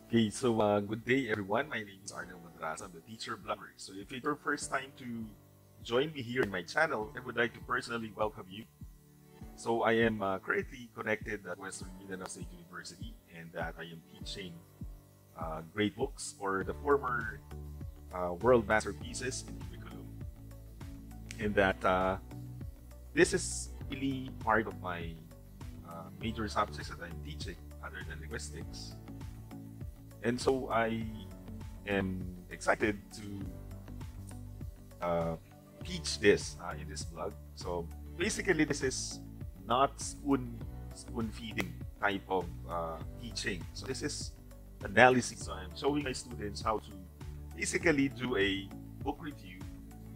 Okay, so good day everyone. My name is Arnold Madras. I'm the teacher blogger. So if it's your first time to join me here in my channel, I would like to personally welcome you. So I am currently connected at Western Mindanao State University, and that I am teaching grade books or the former world masterpieces in curriculum, and that this is really part of my major subjects that I'm teaching other than linguistics. And so I am excited to teach this in this blog. So basically, this is not spoon feeding type of teaching. So this is analysis. So I'm showing my students how to basically do a book review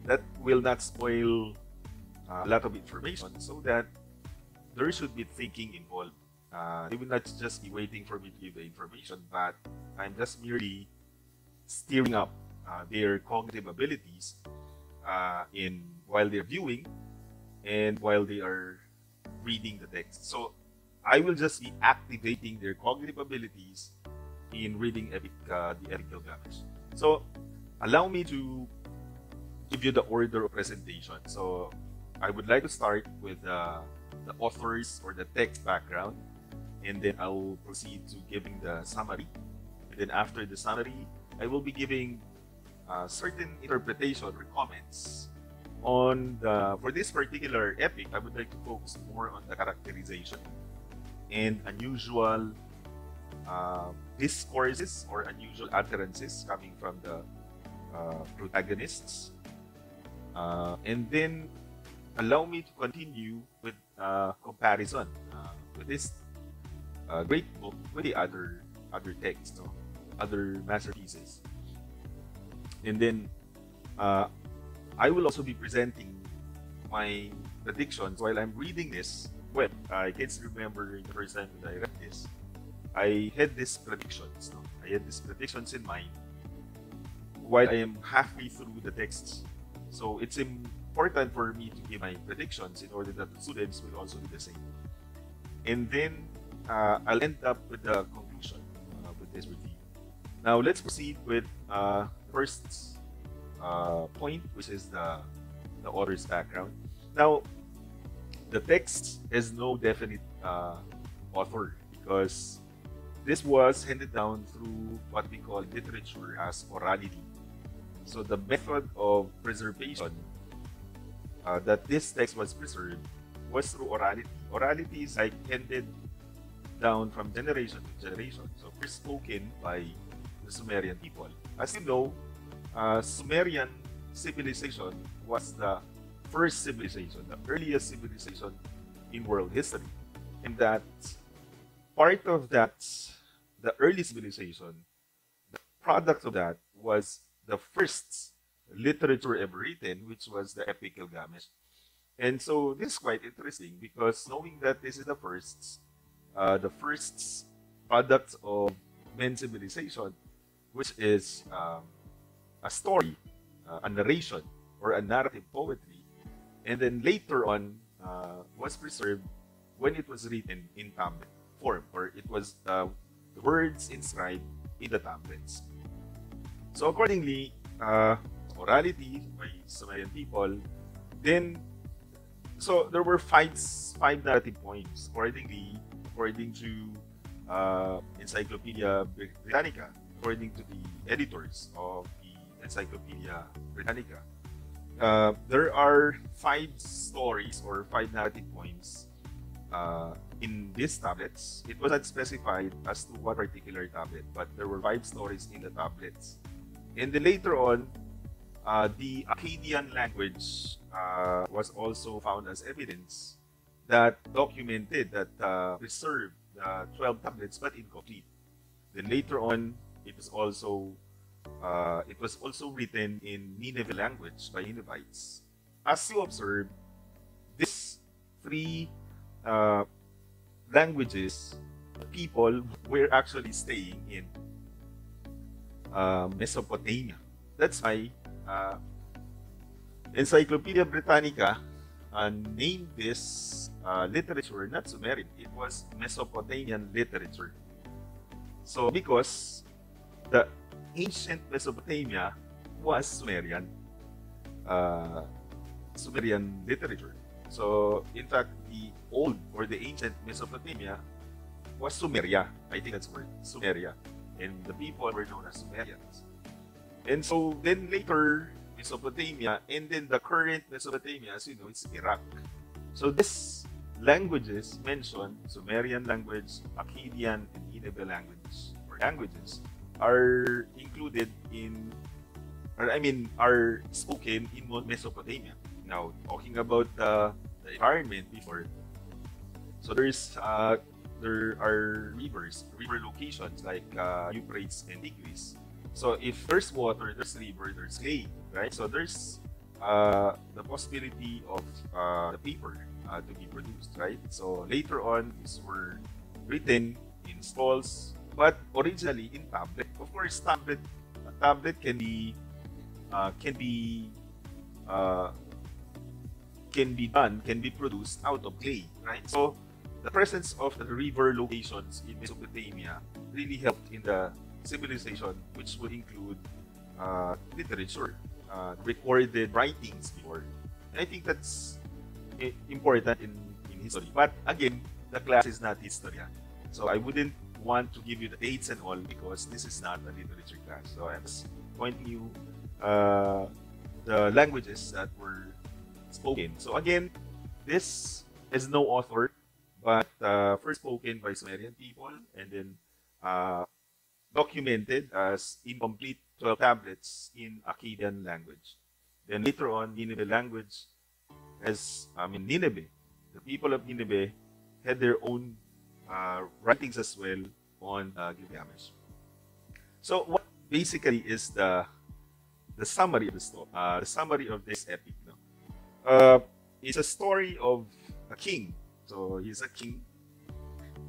that will not spoil a lot of information, so that there should be thinking involved. They will not just be waiting for me to give the information, but I'm just merely steering up their cognitive abilities in while they're viewing and while they are reading the text. So I will just be activating their cognitive abilities in reading the epic Gilgamesh. So allow me to give you the order of presentation. So I would like to start with the authors or the text background, and then I'll proceed to giving the summary. And then after the summary, I will be giving certain interpretation or comments on for this particular epic. I would like to focus more on the characterization and unusual discourses or unusual utterances coming from the protagonists. And then allow me to continue with comparison with this great book with the other texts, no? Other masterpieces. And then I will also be presenting my predictions while I'm reading this. Well, I can't remember the first time that I read this. I had these predictions. No? I had these predictions in mind while I am halfway through the text. So it's important for me to give my predictions in order that the students will also do the same. And then I'll end up with the conclusion with this review. Now let's proceed with the first point, which is the author's background. Now, the text has no definite author because this was handed down through what we call literature as orality. So the method of preservation that this text was preserved was through orality. Orality is like handed down from generation to generation. So first spoken by the Sumerian people. As you know, Sumerian civilization was the first civilization, the earliest civilization in world history. And that part of that, the early civilization, the product of that was the first literature ever written, which was the Epic Gilgamesh. And so this is quite interesting because knowing that this is the first product of men's civilization, which is a story, a narration, or a narrative poetry, and then later on was preserved when it was written in tablet form, or it was the words inscribed in the tablets. So accordingly, orality by Sumerian people, then so there were five narrative points according to Encyclopedia Britannica, according to the editors of the Encyclopedia Britannica. There are 5 stories or 5 narrative points in these tablets. It was not specified as to what particular tablet, but there were 5 stories in the tablets. And then later on, the Akkadian language was also found as evidence that documented, that preserved the 12 tablets, but incomplete. Then later on, it was also written in Nineveh language by Ninevites. As you observe, these 3 languages, people were actually staying in Mesopotamia. That's why Encyclopedia Britannica named this literature not Sumerian, it was Mesopotamian literature. So because the ancient Mesopotamia was uh, Sumerian literature. So, in fact, the old or the ancient Mesopotamia was Sumeria. I think that's the word, Sumeria. And the people were known as Sumerians. And so then later, Mesopotamia, and then the current Mesopotamia, as you know, it's Iraq. So these languages mentioned, Sumerian language, Akkadian, and Nineveh language, or languages, are included in, or I mean, are spoken in Mesopotamia. Now, talking about the environment before, so there are river locations like Euphrates and Tigris. So if there's water, there's river, there's clay, right? So there's the possibility of the paper to be produced, right? So later on, these were written in scrolls, but originally in tablet. Of course, a tablet can be produced out of clay, right? So the presence of the river locations in Mesopotamia really helped in the civilization, which would include literature, recorded writings before. And I think that's important in history. But again, the class is not history. So I wouldn't want to give you the dates and all because this is not a literature class. So I'm just pointing you the languages that were spoken. So again, this is no author, but first spoken by Sumerian people and then documented as incomplete 12 tablets in Akkadian language. Then later on, Nineveh language Nineveh, the people of Nineveh had their own writings as well on Gilgamesh. So what basically is the summary of the story, the summary of this epic? No? It's a story of a king. So he's a king,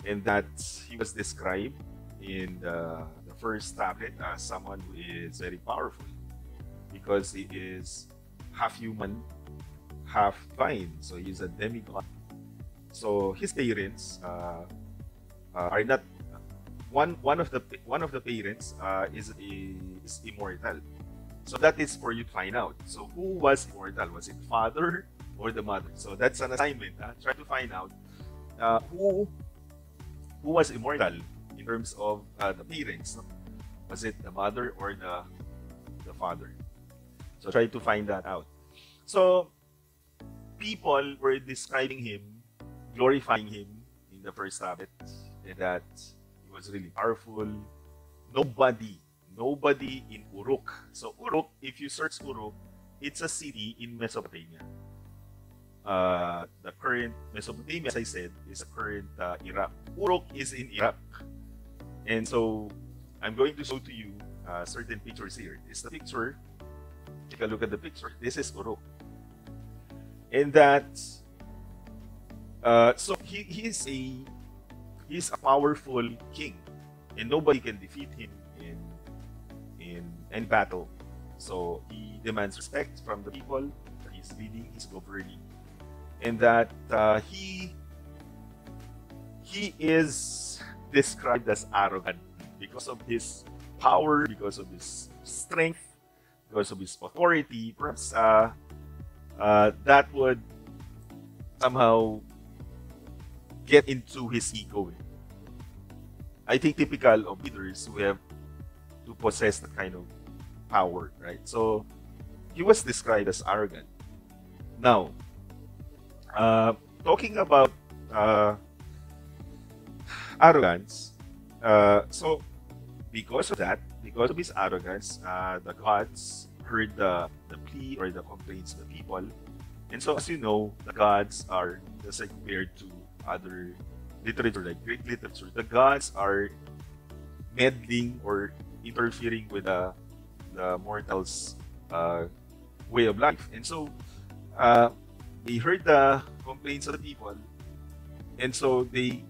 and that he was described in the first tablet as someone who is very powerful because he is half human, half divine. So he's a demigod. So his parents are not one of the parents is immortal. So that is for you to find out. So who was immortal? Was it father or the mother? So that's an assignment. Try to find out who was immortal in terms of the parents. No? Was it the mother or the father? So try to find that out. So people were describing him, glorifying him in the first tablet, and that he was really powerful. Nobody in Uruk. So Uruk, if you search Uruk, it's a city in Mesopotamia. The current Mesopotamia, as I said, is the current Iraq. Uruk is in Iraq. And so I'm going to show to you certain pictures here. This is the picture. Take a look at the picture. This is Uruk. And that, so he's a powerful king, and nobody can defeat him in any battle. So he demands respect from the people that he's leading, he's governing, and that he is described as arrogant because of his power, because of his strength, because of his authority. Perhaps that would somehow get into his ego. I think typical of leaders who have to possess that kind of power, right? So he was described as arrogant. Now, talking about arrogance, so because of his arrogance, the gods heard the plea or the complaints of the people. And so, as you know, the gods are, just like compared to other literature, like Greek literature, the gods are meddling or interfering with the mortals' way of life. And so, they heard the complaints of the people, and so the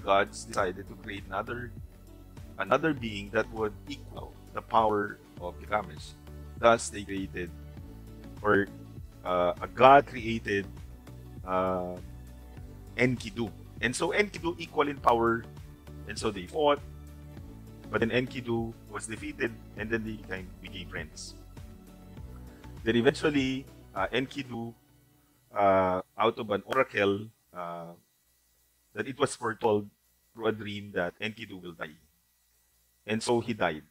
gods decided to create another being that would equal the power of Gilgamesh. Thus, they created, or a god created Enkidu. And so Enkidu equal in power, and so they fought, But then Enkidu was defeated, and then they became friends. Then eventually, Enkidu, out of an oracle, that it was foretold through a dream that Enkidu will die. And so he died.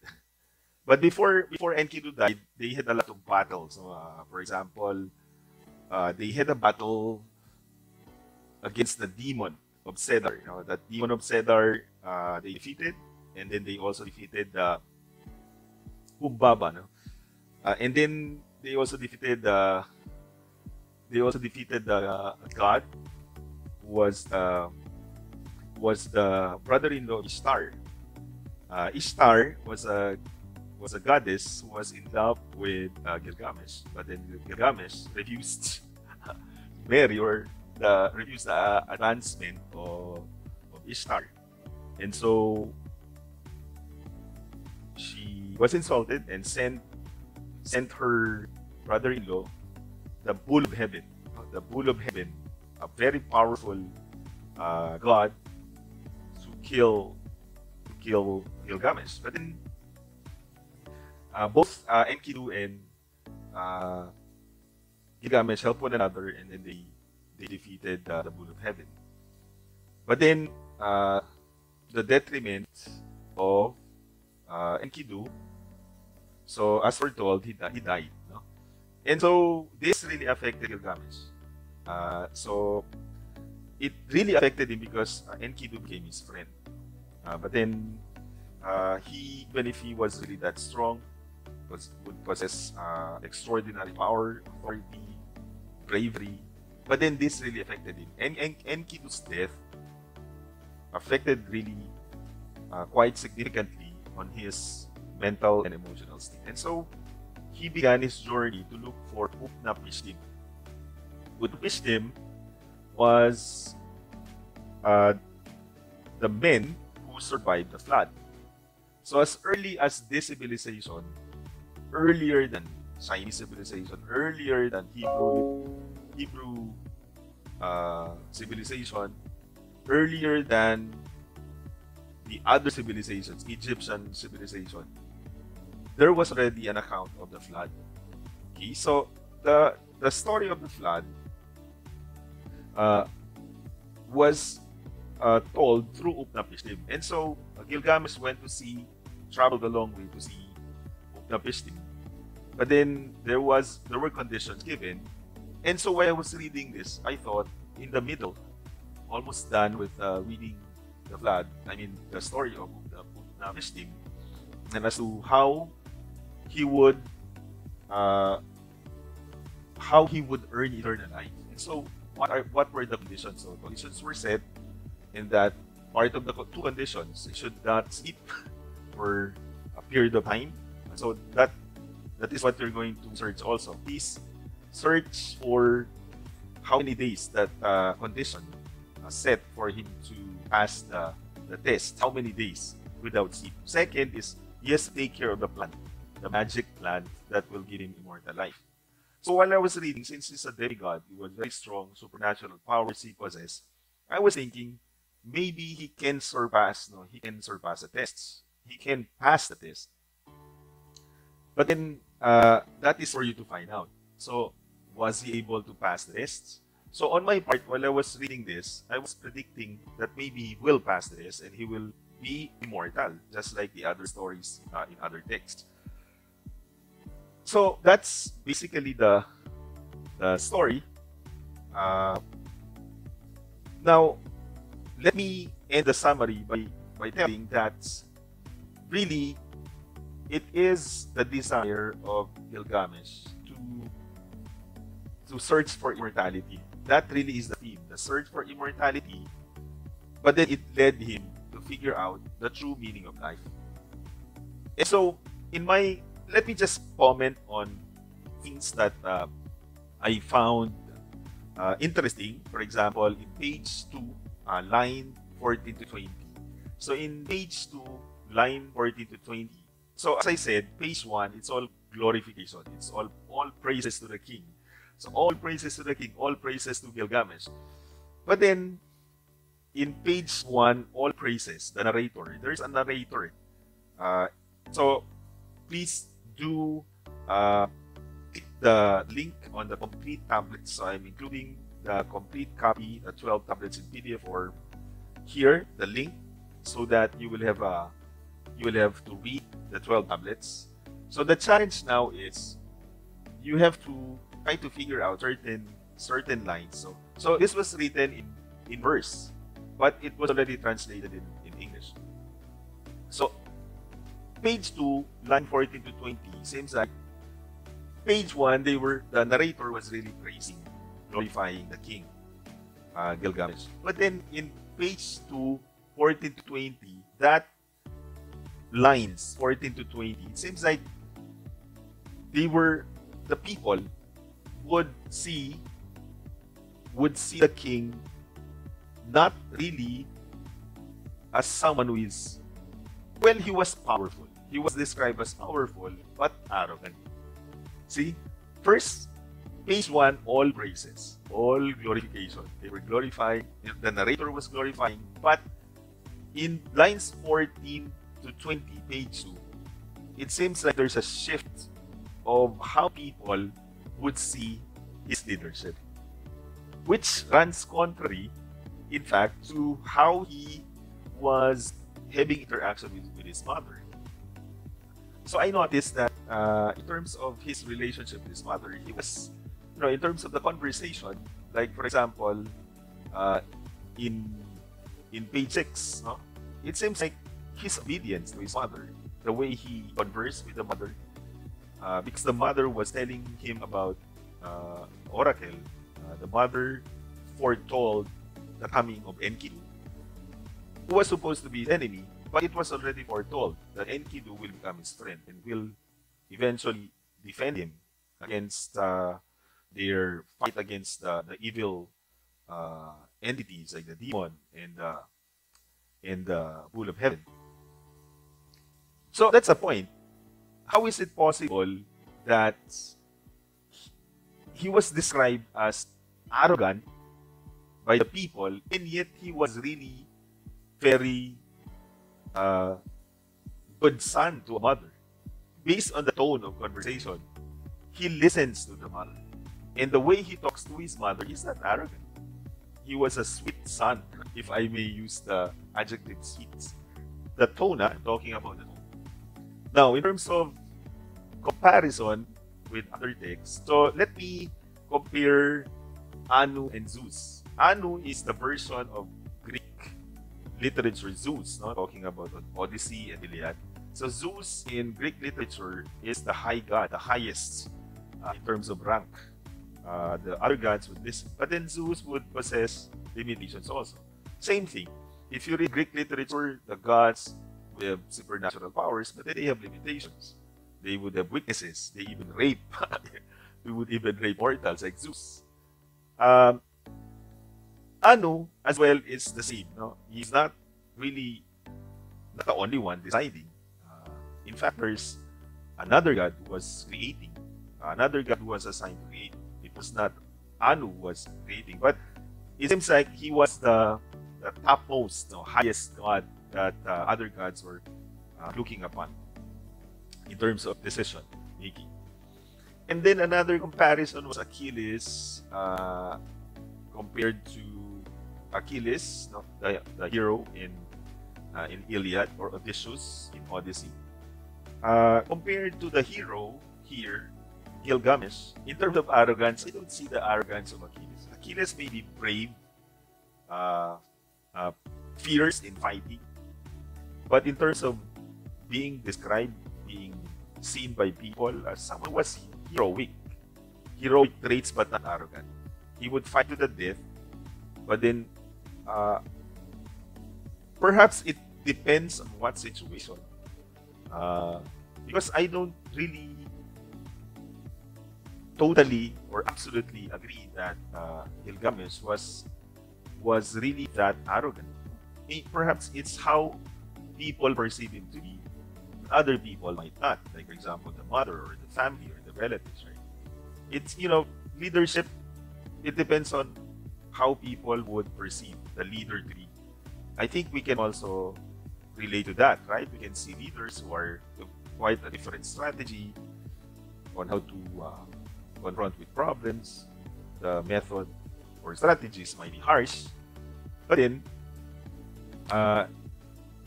But before Enkidu died, they had a lot of battles. So, for example, they had a battle against the demon of Cedar. That demon of Cedar, they defeated, and then they also defeated Humbaba. No? And then they also defeated the god who was the brother-in-law of Ishtar. Ishtar was a goddess who was in love with Gilgamesh, but then Gilgamesh refused marry or refused the advancement of Ishtar, and so she was insulted and sent her brother-in-law the bull of heaven, a very powerful god, to kill Gilgamesh. But then both Enkidu and Gilgamesh helped one another, and then they defeated the bull of heaven. But then the detriment of Enkidu, so as we're told, he died. No? And so this really affected Gilgamesh. So it really affected him because Enkidu became his friend. But then even if he was really that strong, would possess extraordinary power, authority, bravery. But then this really affected him. And Enkidu's death affected really quite significantly on his mental and emotional state. And so he began his journey to look for Utnapishtim. Utnapishtim was the men who survived the flood. So as early as this civilization, earlier than Chinese civilization, earlier than Hebrew civilization, earlier than the other civilizations, Egyptian civilization, there was already an account of the flood. Okay, so the story of the flood was told through Utnapishtim. And so Gilgamesh traveled a long way to see Utnapishtim. But then there were conditions given. And so while I was reading this, I thought in the middle, almost done with reading the flood, the story of Utnapishtim, and as to how he would earn eternal life. And so what were the conditions? So conditions were set in that part of the two conditions: he should not sleep for a period of time. So that is what you're going to search also. Please search for how many days that condition set for him to pass the test. How many days without sleep? Second is he has to take care of the plant, the magic plant that will give him immortal life. So while I was reading, since he's a demigod, he was very strong, supernatural powers he possessed, I was thinking maybe he can surpass the tests. He can pass the test. But then that is for you to find out. So was he able to pass the tests? So on my part, while I was reading this, I was predicting that maybe he will pass the test and he will be immortal, just like the other stories in other texts. So that's basically the story. Now, let me end the summary by telling that really it is the desire of Gilgamesh to search for immortality. That really is the theme, the search for immortality. But then it led him to figure out the true meaning of life. And so, let me just comment on things that I found interesting. For example, in page 2, line 14 to 20. So in page 2, line 14 to 20. So as I said, page 1, it's all glorification. It's all praises to the king. So all praises to the king, all praises to Gilgamesh. But then, in page 1, all praises, the narrator, there's a narrator Uh, so please do click the link on the complete tablets. So I'm including the complete copy, the 12 tablets in PDF form here, the link, so that you will have to read the 12 tablets. So the challenge now is you have to try to figure out certain lines. So this was written in verse, but it was already translated in English. So page 2, line 14 to 20, seems like page 1, the narrator was really praising, glorifying the king, Gilgamesh. But then in page 2, 14 to 20, that lines 14 to 20, it seems like the people would see the king not really as someone who is, well, he was powerful. He was described as powerful, but arrogant. See, first, page 1, all praises, all glorification. They were glorifying, the narrator was glorifying, but in lines 14 to 20, page 2, it seems like there's a shift of how people would see his leadership, which runs contrary, in fact, to how he was having interaction with his mother. So I noticed that in terms of his relationship with his mother, he was, in terms of the conversation, like for example, in page 6, no, it seems like his obedience to his mother, the way he conversed with the mother, because the mother was telling him about Oracle. The mother foretold the coming of Enkidu, who was supposed to be his enemy, but it was already foretold that Enkidu will become his friend and will eventually defend him against their fight against the evil entities like the demon and the bull of heaven. So that's the point. How is it possible that he was described as arrogant by the people, and yet he was really very good son to a mother? Based on the tone of conversation, he listens to the mother. And the way he talks to his mother is not arrogant. He was a sweet son, if I may use the adjective sweet. The tone, I'm talking about the tone. Now, in terms of comparison with other texts, so let me compare Anu and Zeus. Anu is the version of Greek literature Zeus, no? Talking about Odyssey and Iliad. So Zeus in Greek literature is the high god, the highest in terms of rank. The other gods would listen, but then Zeus would possess limitations also. Same thing. If you read Greek literature, the gods would have supernatural powers, but then they have limitations. They would have weaknesses. They even rape. They would even rape mortals like Zeus. Anu as well is the same. No? He's not really not the only one deciding. In fact, there's another god who was creating. Another god who was assigned to create. It was not Anu who was creating, but it seems like he was the topmost, highest god that other gods were looking upon in terms of decision making. And then another comparison was Achilles compared to Achilles, the hero in Iliad, or Odysseus in Odyssey. Compared to the hero here, Gilgamesh, in terms of arrogance, I don't see the arrogance of Achilles. Achilles may be brave, fierce in fighting, but in terms of being described, being seen by people as someone who was heroic traits but not arrogant. He would fight to the death, but then perhaps it depends on what situation. Because I don't really totally or absolutely agree that Gilgamesh was really that arrogant. Perhaps it's how people perceive him to be. Other people might not. Like, for example, the mother or the family or the relatives, right? It's, leadership, it depends on how people would perceive the leader to be. I think we can also relate to that, right? We can see leaders who are quite a different strategy on how to confront with problems. The method or strategies might be harsh, but then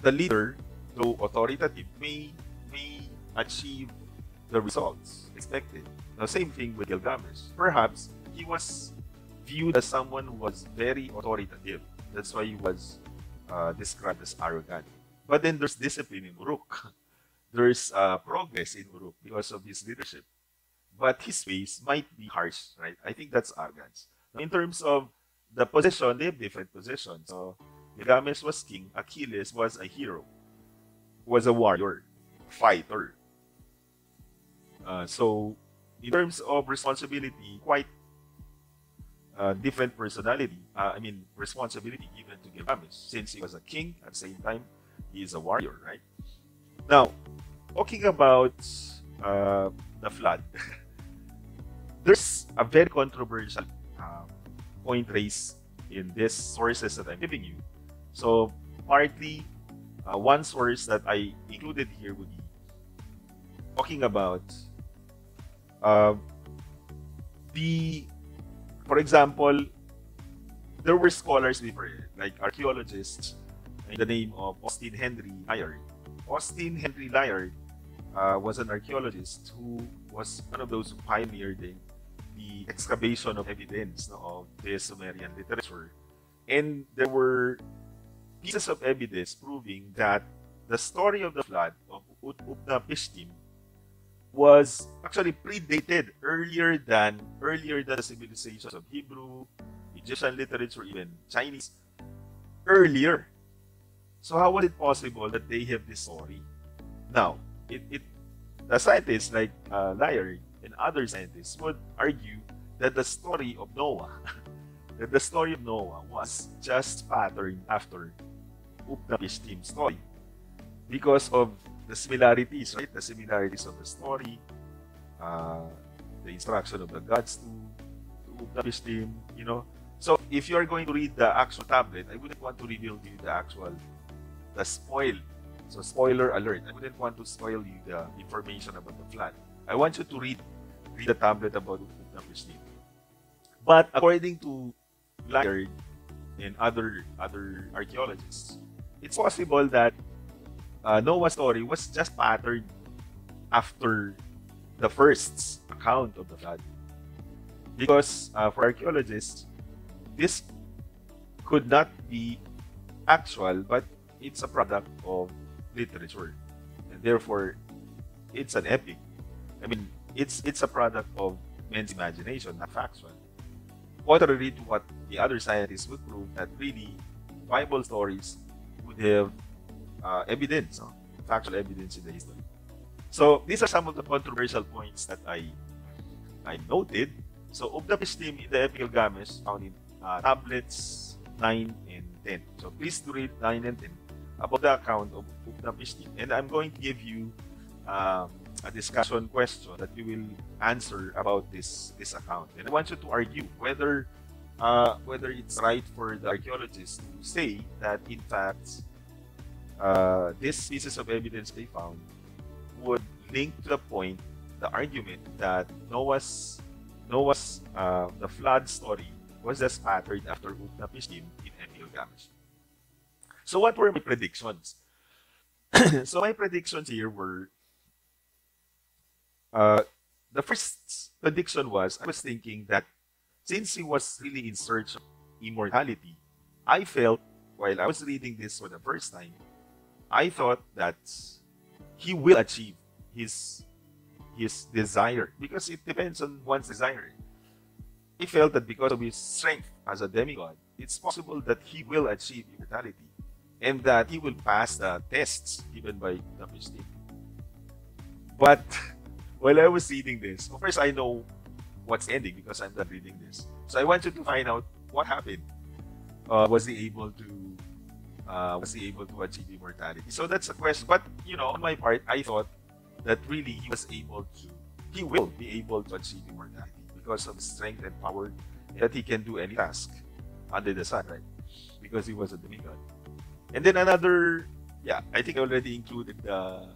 the leader, though authoritative, may achieve the results expected. Now, same thing with Gilgamesh. Perhaps he was viewed as someone who was very authoritative. That's why he was described as arrogant. But then there's discipline in Uruk. There's progress in Uruk because of his leadership. But his ways might be harsh, right? I think that's arrogance. Now, in terms of the position, they have different positions. So Gilgamesh was king. Achilles was a hero, was a warrior, fighter. So in terms of responsibility, quite different personality. Responsibility given to Gilgamesh, since he was a king at the same time he is a warrior, right? Now, talking about the flood, there's a very controversial point raised in these sources that I'm giving you. So, partly, one source that I included here would be talking about for example, there were scholars before, like archaeologists, in the name of Austin Henry Layard. Austin Henry Layard was an archaeologist who was one of those who pioneered the excavation of evidence of the Sumerian literature. And there were pieces of evidence proving that the story of the flood of Utnapishtim was actually predated earlier than the civilizations of Hebrew, Egyptian literature, even Chinese, earlier. So how was it possible that they have this story? Now, the scientists like Layard and other scientists would argue that the story of Noah, was just patterned after Utnapishtim's story because of the similarities, right? The similarities of the story, the instruction of the gods to Utnapishtim, you know. So if you are going to read the actual tablet, I wouldn't want to reveal to you the spoil. So spoiler alert, I wouldn't want to spoil you the information about the flood. I want you to read the tablet about Utnapishtim. But according to Layard and other archaeologists, it's possible that Noah's story was just patterned after the first account of the flood. Because for archaeologists, this could not be actual, but it's a product of literature. And therefore, it's an epic. I mean, it's a product of men's imagination, not factual. Contrary to what the other scientists would prove, that really Bible stories would have evidence, factual evidence in the history. So these are some of the controversial points that I noted. So Utnapishtim in the Epic Gilgamesh found in tablets 9 and 10. So please do read 9 and 10 about the account of Utnapishtim. And I'm going to give you a discussion question that you will answer about this account. And I want you to argue whether it's right for the archaeologists to say that in fact these pieces of evidence they found would link to the point, the argument that Noah's the flood story was just patterned after Utnapishtim in Gilgamesh. So what were my predictions? So my predictions here were the first prediction was, I was thinking that since he was really in search of immortality, I felt while I was reading this for the first time, I thought that he will achieve his desire, because it depends on one's desire. I felt that because of his strength as a demigod, it's possible that he will achieve immortality and that he will pass the tests given by Utnapishtim. But while I was reading this, of course I know what's ending because I'm done reading this. So I want you to find out what happened. Was he able to achieve immortality? So that's a question. But on my part, I thought that really he will be able to achieve immortality because of strength and power, that he can do any task under the sun, right? Because he was a demigod. And then another Yeah, I think I already included the.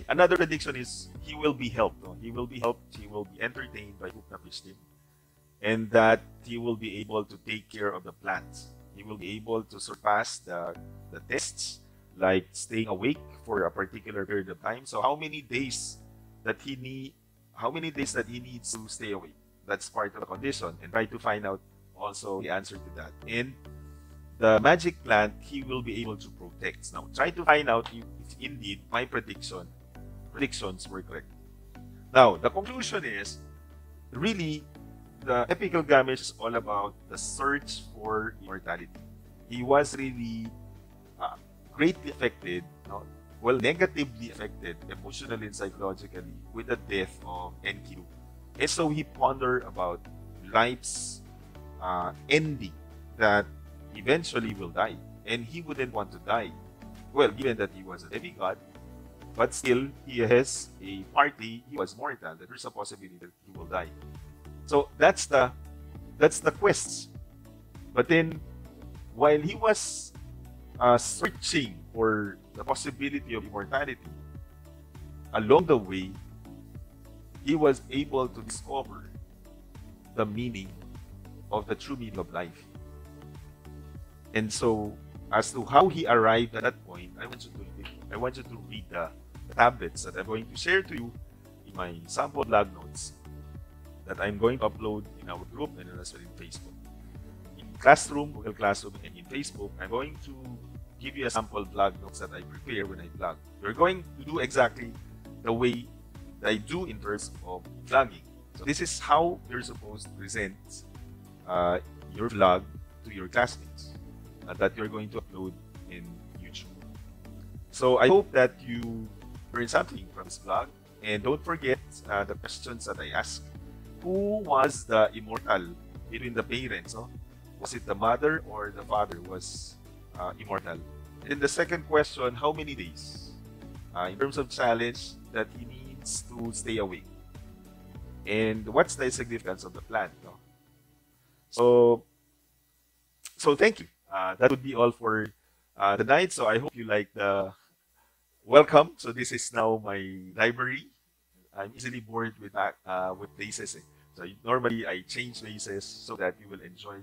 Another prediction is he will be helped. No? He will be helped. He will be entertained by Upnapishtim, and that he will be able to take care of the plants. He will be able to surpass the tests, like staying awake for a particular period of time. So that he need, how many days that he needs to stay awake? That's part of the condition, and try to find out also the answer to that. And the magic plant he will be able to protect. Now, try to find out if indeed my predictions were correct. Now, the conclusion is really the epic Gilgamesh is all about the search for immortality. He was really greatly affected, negatively affected emotionally and psychologically with the death of Enkidu. And so he pondered about life's ending, that eventually will die. And he wouldn't want to die. Well, given that he was a demigod, but still he has a party, he was mortal, that there's a possibility that he will die. So that's the quest. But then while he was searching for the possibility of immortality, along the way, he was able to discover the meaning of the true meaning of life. And so, as to how he arrived at that point, I want you to read the tablets that I'm going to share to you in my sample blog notes that I'm going to upload in our group and as well in Facebook. In Classroom, Google Classroom, and in Facebook, I'm going to give you a sample blog notes that I prepare when I blog. You're going to do exactly the way that I do in terms of vlogging. So this is how you're supposed to present your vlog to your classmates that you're going to upload in YouTube. So I hope that you learned something from this vlog. And don't forget the questions that I asked. Who was the immortal between the parents? No? Was it the mother or the father was immortal? And the second question, how many days? In terms of challenge that he needs to stay awake. And what's the significance of the plant? No? So thank you. That would be all for tonight. So I hope you like the welcome. So this is now my library. I'm easily bored with places. So normally I change places so that you will enjoy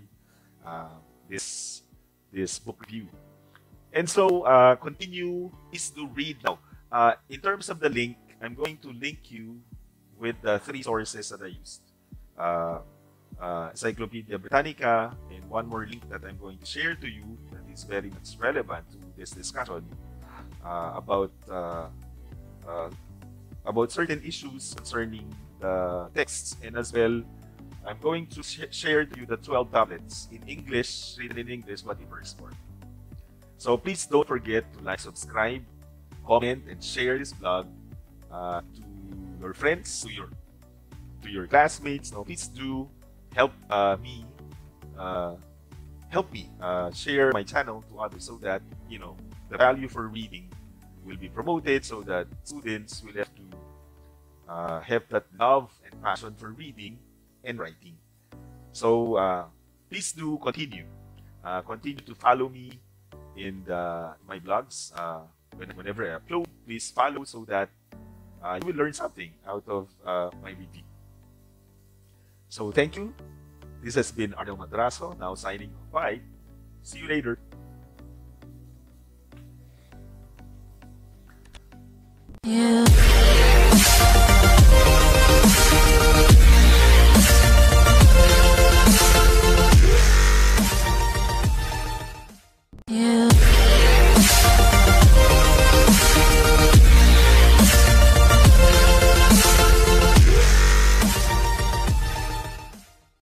this book review. And so continue. Please do read now. In terms of the link, I'm going to link you with the 3 sources that I used. Encyclopedia Britannica, and one more link that I'm going to share to you that is very much relevant to this discussion about certain issues concerning the texts. And as well, I'm going to share to you the 12 tablets in English, written in English, but in verse form. So please don't forget to like, subscribe, comment, and share this blog to your friends, to your classmates. Now, please do help me share my channel to others so that the value for reading will be promoted, so that students will have to have that love and passion for reading and writing. So please do continue to follow me in my blogs. Whenever I upload, please follow so that you will learn something out of my review. So thank you. This has been Arnel Madraso, now signing off. Bye. See you later. Yeah.